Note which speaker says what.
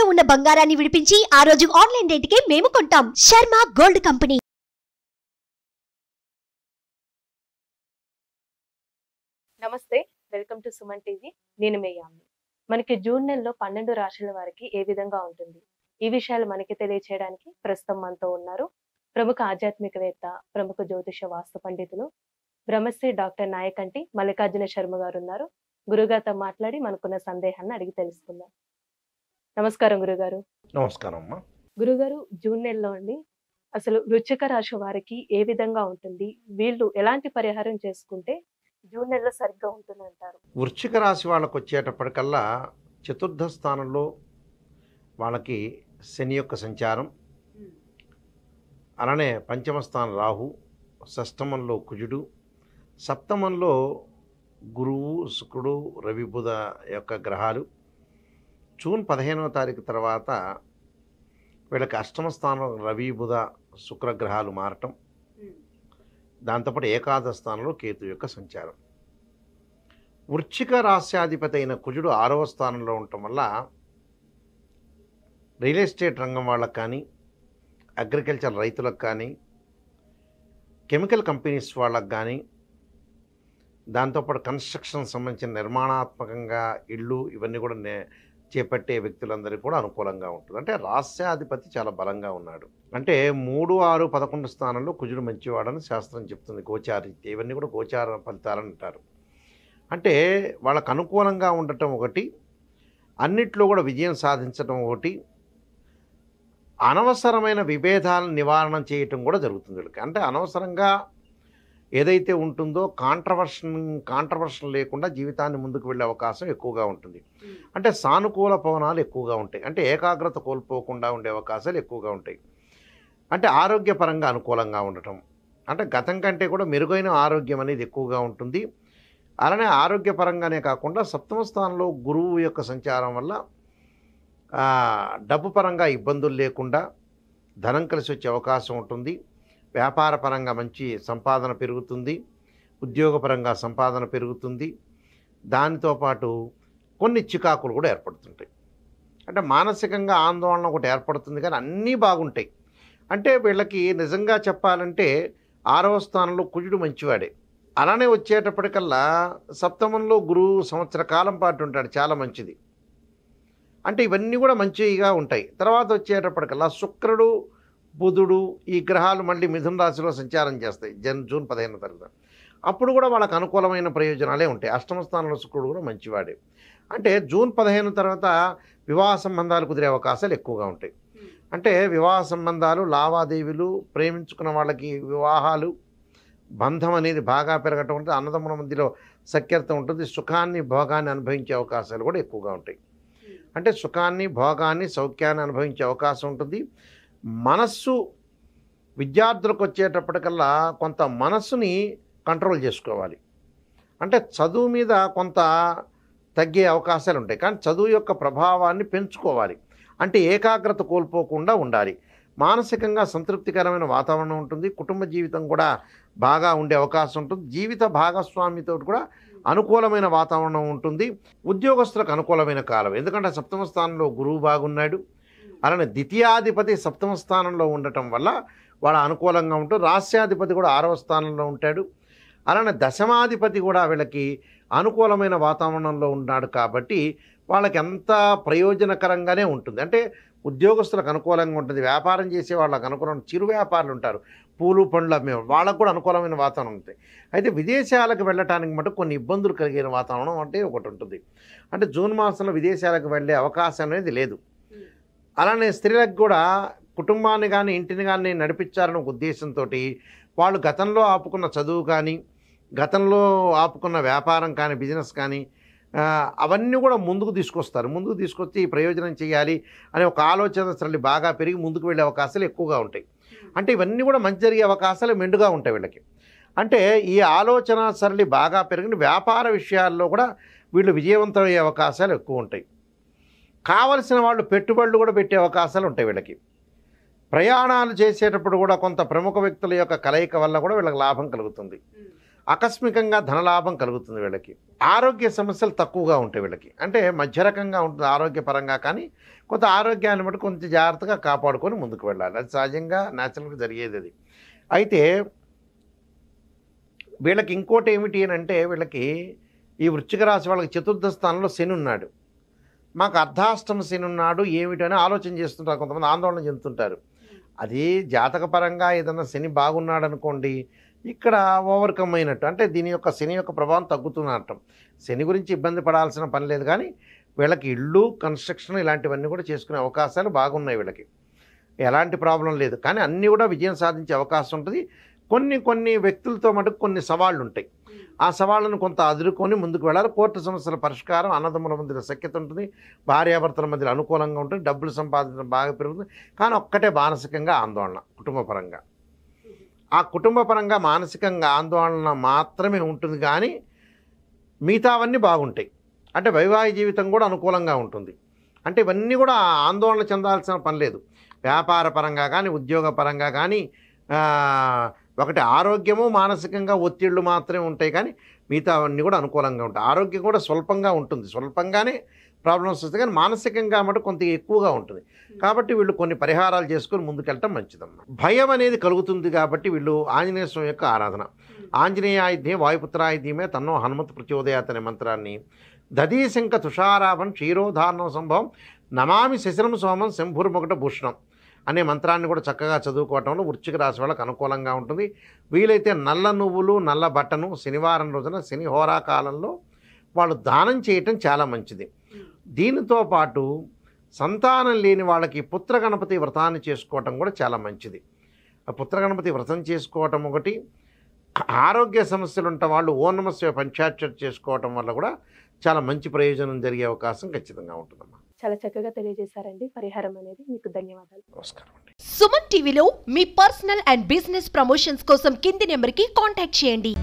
Speaker 1: తాకట్టులో ఉన్న బంగారాన్ని విడిపించి ఆ రోజు ఆన్లైన్ రేటుకే మేము కొంటాం. Sharma gold company.
Speaker 2: నమస్తే, వెల్కమ్ టు సుమన్ టీవీ. నేను మీ యామిని. మనకి జూన్ నెలలో 12 రాశుల వారికి ఏ విధంగా ఉంటుంది, ఈ విషయాలు మనకి తెలియచేయడానికి ప్రస్తుతం మనతో ఉన్నారు ప్రముఖ ఆధ్యాత్మికవేత్త, ప్రముఖ జ్యోతిష వాస్తు పండితులు, బ్రహ్మశ్రీ డాక్టర్ నాయకంటి మల్లికార్జున శర్మ గారు ఉన్నారు. గురుగారితో మాట్లాడి మనకున్న సందేహాన్ని అడిగి తెలుసుకుందాం. నమస్కారం గురుగారు.
Speaker 3: నమస్కారం అమ్మా.
Speaker 2: గురుగారు, జూన్ నెలలో అండి అసలు వృశ్చిక రాశి వారికి ఏ విధంగా ఉంటుంది, వీళ్ళు ఎలాంటి పరిహారం చేసుకుంటే జూన్ నెలలో సరిగ్గా ఉంటుంది అంటారు?
Speaker 3: వృశ్చిక రాశి వాళ్ళకు వచ్చేటప్పటికల్లా చతుర్థ స్థానంలో వాళ్ళకి శని యొక్క సంచారం, అలానే పంచమ స్థానం రాహు, షష్టమంలో కుజుడు, సప్తమంలో గురువు, శుక్రుడు, రవి, బుధ యొక్క గ్రహాలు. జూన్ 15వ తారీఖు తర్వాత వీళ్ళకి అష్టమ స్థానం రవి, బుధ, శుక్రగ్రహాలు మారటం, దాంతోపాటు ఏకాదశ స్థానంలో కేతు యొక్క సంచారం. వృశ్చిక రాశ్యాధిపతి అయిన కుజుడు 6వ స్థానంలో ఉండటం వల్ల రియల్ ఎస్టేట్ రంగం వాళ్ళకు కానీ, అగ్రికల్చర్ రైతులకు కానీ, కెమికల్ కంపెనీస్ వాళ్ళకు కానీ, దాంతోపాటు కన్స్ట్రక్షన్ సంబంధించిన నిర్మాణాత్మకంగా ఇళ్ళు ఇవన్నీ కూడా చేపట్టే వ్యక్తులందరికీ కూడా అనుకూలంగా ఉంటుంది. అంటే రాస్యాధిపతి చాలా బలంగా ఉన్నాడు. అంటే 3, 6, 11 స్థానంలో కుజుడు మంచివాడని శాస్త్రం చెప్తుంది. గోచారీత్య ఇవన్నీ కూడా గోచార ఫలితాలని అంటారు. అంటే వాళ్ళకు అనుకూలంగా ఉండటం ఒకటి, అన్నిట్లో కూడా విజయం సాధించడం ఒకటి, అనవసరమైన విభేదాలను నివారణ చేయటం కూడా జరుగుతుంది వీళ్ళకి. అంటే అనవసరంగా ఏదైతే ఉంటుందో కాంట్రవర్షన్ లేకుండా జీవితాన్ని ముందుకు వెళ్ళే అవకాశం ఎక్కువగా ఉంటుంది. అంటే సానుకూల పవనాలు ఎక్కువగా ఉంటాయి. అంటే ఏకాగ్రత కోల్పోకుండా ఉండే అవకాశాలు ఎక్కువగా ఉంటాయి. అంటే ఆరోగ్యపరంగా అనుకూలంగా ఉండటం, అంటే గతం కంటే కూడా మెరుగైన ఆరోగ్యం అనేది ఎక్కువగా ఉంటుంది. అలానే ఆరోగ్యపరంగానే కాకుండా సప్తమ స్థానంలో గురువు యొక్క సంచారం వల్ల డబ్బు పరంగా ఇబ్బందులు లేకుండా ధనం కలిసి వచ్చే అవకాశం ఉంటుంది. వ్యాపార పరంగా మంచి సంపాదన పెరుగుతుంది, ఉద్యోగపరంగా సంపాదన పెరుగుతుంది. దానితో పాటు కొన్ని చికాకులు కూడా ఏర్పడుతుంటాయి. అంటే మానసికంగా ఆందోళన ఒకటి ఏర్పడుతుంది, కానీ అన్నీ బాగుంటాయి. అంటే వీళ్ళకి నిజంగా చెప్పాలంటే 6వ స్థానంలో కుజుడు మంచివాడే. అలానే వచ్చేటప్పటికల్లా సప్తమంలో గురువు సంవత్సర కాలం పాటు ఉంటాడు, చాలా మంచిది. అంటే ఇవన్నీ కూడా మంచిగా ఉంటాయి. తర్వాత వచ్చేటప్పటికల్లా శుక్రుడు, బుధుడు ఈ గ్రహాలు మళ్ళీ మిథున రాశిలో సంచారం చేస్తాయి జూన్ 15వ తారీఖు. అప్పుడు కూడా వాళ్ళకు అనుకూలమైన ప్రయోజనాలే ఉంటాయి. అష్టమ స్థానంలో శుక్రుడు కూడా మంచివాడే. అంటే జూన్ 15 తర్వాత వివాహ సంబంధాలు కుదిరే అవకాశాలు ఎక్కువగా ఉంటాయి. అంటే వివాహ సంబంధాలు, లావాదేవీలు, ప్రేమించుకున్న వాళ్ళకి వివాహాలు, బంధం అనేది బాగా పెరగటం ఉంటుంది. అన్నదమ్ముల మధ్యలో సఖ్యత ఉంటుంది. సుఖాన్ని, భోగాన్ని అనుభవించే అవకాశాలు కూడా ఎక్కువగా ఉంటాయి. అంటే సుఖాన్ని, భోగాన్ని, సౌఖ్యాన్ని అనుభవించే అవకాశం ఉంటుంది. మనస్సు విద్యార్థులకు వచ్చేటప్పటికల్లా కొంత మనస్సుని కంట్రోల్ చేసుకోవాలి. అంటే చదువు మీద కొంత తగ్గే అవకాశాలు ఉంటాయి, కానీ చదువు యొక్క ప్రభావాన్ని పెంచుకోవాలి. అంటే ఏకాగ్రత కోల్పోకుండా ఉండాలి. మానసికంగా సంతృప్తికరమైన వాతావరణం ఉంటుంది. కుటుంబ జీవితం కూడా బాగా ఉండే అవకాశం ఉంటుంది. జీవిత భాగస్వామితో కూడా అనుకూలమైన వాతావరణం ఉంటుంది. ఉద్యోగస్తులకు అనుకూలమైన కాలం, ఎందుకంటే సప్తమ స్థానంలో గురువు బాగున్నాడు. అలానే ద్వితీయాధిపతి సప్తమ స్థానంలో ఉండటం వల్ల వాళ్ళ అనుకూలంగా ఉంటుంది. రాస్యాధిపతి కూడా 6వ స్థానంలో ఉంటాడు. అలానే దశమాధిపతి కూడా వీళ్ళకి అనుకూలమైన వాతావరణంలో ఉన్నాడు. కాబట్టి వాళ్ళకి ఎంత ప్రయోజనకరంగానే ఉంటుంది. అంటే ఉద్యోగస్తులకు అనుకూలంగా ఉంటుంది. వ్యాపారం చేసే వాళ్ళకి అనుకూలమైన చిరు వ్యాపారులు ఉంటారు, పూలు పండ్లు అమ్మే వాళ్ళకు కూడా అనుకూలమైన వాతావరణం ఉంటుంది. అయితే విదేశాలకు వెళ్ళటానికి మటుకు కొన్ని ఇబ్బందులు కలిగిన వాతావరణం అంటే ఒకటి ఉంటుంది. అంటే జూన్ మాసంలో విదేశాలకు వెళ్ళే అవకాశం అనేది లేదు. అలానే స్త్రీలకు కూడా కుటుంబాన్ని కానీ ఇంటిని కానీ నడిపించాలనే ఒక ఉద్దేశంతో వాళ్ళు గతంలో ఆపుకున్న చదువు కానీ, గతంలో ఆపుకున్న వ్యాపారం కానీ, బిజినెస్ కానీ అవన్నీ కూడా ముందుకు తీసుకొస్తారు. ముందుకు తీసుకొచ్చి ప్రయోజనం చేయాలి అనే ఒక ఆలోచన సరళి బాగా పెరిగి ముందుకు వెళ్ళే అవకాశాలు ఎక్కువగా ఉంటాయి. అంటే ఇవన్నీ కూడా మంచి జరిగే అవకాశాలు మెండుగా ఉంటాయి వీళ్ళకి. అంటే ఈ ఆలోచన సరళి బాగా పెరిగిన వ్యాపార విషయాల్లో కూడా వీళ్ళు విజయవంతమయ్యే అవకాశాలు ఎక్కువ ఉంటాయి. కావలసిన వాళ్ళు పెట్టుబడులు కూడా పెట్టే అవకాశాలు ఉంటాయి వీళ్ళకి. ప్రయాణాలు చేసేటప్పుడు కూడా కొంత ప్రముఖ వ్యక్తుల యొక్క కలయిక వల్ల కూడా వీళ్ళకి లాభం కలుగుతుంది. ఆకస్మికంగా ధనలాభం కలుగుతుంది వీళ్ళకి. ఆరోగ్య సమస్యలు తక్కువగా ఉంటాయి వీళ్ళకి, అంటే మధ్య రకంగా ఉంటుంది ఆరోగ్యపరంగా. కానీ కొంత ఆరోగ్యాన్ని బట్టి కొంచెం జాగ్రత్తగా కాపాడుకొని ముందుకు వెళ్ళాలి, అది సహజంగా న్యాచురల్గా జరిగేది అది. అయితే వీళ్ళకి ఇంకోటి ఏమిటి అని అంటే, వీళ్ళకి ఈ వృశ్చిక రాశి వాళ్ళకి చతుర్థ స్థానంలో శని ఉన్నాడు. మాకు అర్ధాష్టమ శని ఉన్నాడు ఏమిటని ఆలోచన చేస్తుంటారు, కొంతమంది ఆందోళన చెందుతుంటారు. అది జాతకపరంగా ఏదైనా శని బాగున్నాడు అనుకోండి, ఇక్కడ ఓవర్కమ్ అయినట్టు, అంటే దీని యొక్క శని యొక్క ప్రభావం తగ్గుతున్నట్టు. శని గురించి ఇబ్బంది పడాల్సిన పని లేదు, కానీ వీళ్ళకి ఇళ్ళు కన్స్ట్రక్షన్ ఇలాంటివన్నీ కూడా చేసుకునే అవకాశాలు బాగున్నాయి వీళ్ళకి, ఎలాంటి ప్రాబ్లం లేదు. కానీ అన్నీ కూడా విజయం సాధించే అవకాశం ఉంటుంది. కొన్ని వ్యక్తులతో మటుకు కొన్ని సవాళ్ళు ఉంటాయి, ఆ సవాళ్ళను కొంత అదురుకొని ముందుకు వెళ్ళాలి. కోర్టు సమస్యల పరిష్కారం, అన్నదమ్ముల మధ్యలో సఖ్యత ఉంటుంది, భార్యాభర్తల మధ్యలో అనుకూలంగా ఉంటుంది, డబ్బులు సంపాదించడం బాగా పెరుగుతుంది. కానీ ఒక్కటే మానసికంగా ఆందోళన, కుటుంబపరంగా. ఆ కుటుంబపరంగా మానసికంగా ఆందోళన మాత్రమే ఉంటుంది, కానీ మిగతావన్నీ బాగుంటాయి. అంటే వైవాహిక జీవితం కూడా అనుకూలంగా ఉంటుంది. అంటే ఇవన్నీ కూడా ఆందోళన చెందాల్సిన పని లేదు. వ్యాపార పరంగా కానీ ఉద్యోగపరంగా కానీ ఒకటి ఆరోగ్యము మానసికంగా ఒత్తిళ్ళు మాత్రమే ఉంటాయి, కానీ మిగతా అవన్నీ కూడా అనుకూలంగా ఉంటాయి. ఆరోగ్యం కూడా స్వల్పంగా ఉంటుంది, స్వల్పంగానే ప్రాబ్లమ్స్ వస్తాయి, కానీ మానసికంగా మటు కొంత ఎక్కువగా ఉంటుంది. కాబట్టి వీళ్ళు కొన్ని పరిహారాలు చేసుకొని ముందుకెళ్ళటం మంచిదమ్మా. భయం అనేది కలుగుతుంది కాబట్టి వీళ్ళు ఆంజనేయ స్వామి యొక్క ఆరాధన, ఆంజనేయాయుధ్యే వాయుపుత్రాయుధ్యమే తన్నో హనుమత్ ప్రచోదయాత్ అనే మంత్రాన్ని, దదీశంక తుషారాభం క్షీరోధారణం సంభవం నమామి శశిరం సోమం శంభుర్ముకట భూషణం అనే మంత్రాన్ని కూడా చక్కగా చదువుకోవటంలో వృశ్చిక రాశి వాళ్ళకి అనుకూలంగా ఉంటుంది. వీలైతే నల్ల నువ్వులు నల్ల బట్టను శనివారం రోజున శని హోరాకాలంలో వాళ్ళు దానం చేయటం చాలా మంచిది. దీనితో పాటు సంతానం లేని వాళ్ళకి పుత్ర గణపతి వ్రతాన్ని చేసుకోవటం కూడా చాలా మంచిది. ఆ పుత్ర గణపతి వ్రతం చేసుకోవటం ఒకటి, ఆరోగ్య సమస్యలు ఉంటే వాళ్ళు ఓం నమః శివాయ పంచాక్షరి చేసుకోవటం వల్ల కూడా చాలా మంచి ప్రయోజనం జరిగే అవకాశం ఖచ్చితంగా ఉంటుందమ్మా.
Speaker 2: చాలా చక్కగా తెలియజేశారండి పరిహారం అనేది. మీకు ధన్యవాదాలు.
Speaker 3: నమస్కారం అండి.
Speaker 1: సుమన్ టీవీలో మీ పర్సనల్ అండ్ బిజినెస్ ప్రమోషన్స్ కోసం కింది నెంబర్కి కాంటాక్ట్ చేయండి.